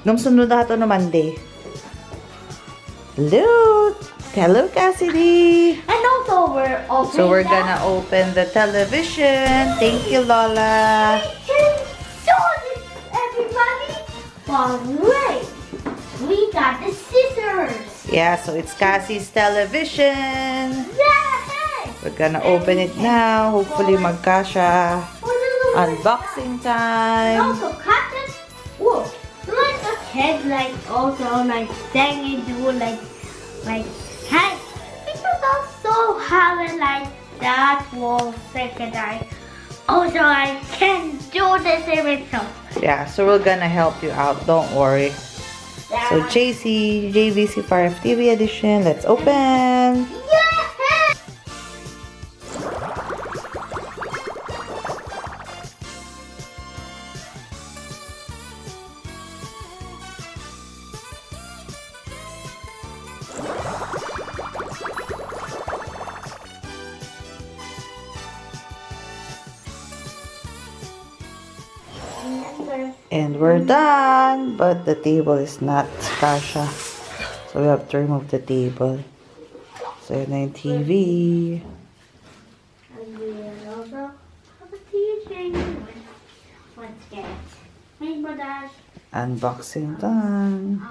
Nung sunod na ito no Monday. Hello, Cassidy. And also we're opening. So we're gonna open the television. Thank you, Lola. So this, everybody. Well, wait. We got the scissors. Yeah, so it's Cassie's television. Yay! We're gonna open it now. Hopefully magkasya. Unboxing time. Also cut it. Whoa. Like a head, like also like thing you do like hey. People also have it like that wall second eye. Also I can do this myself. Yeah, so we're gonna help you out. Don't worry. So JVC Fire TV edition. Let's open. And we're done, but the table is not kasha. So we have to remove the table. So yun na yung TV. And we also have a TV. Let's get it. Hey, Badash. Unboxing done.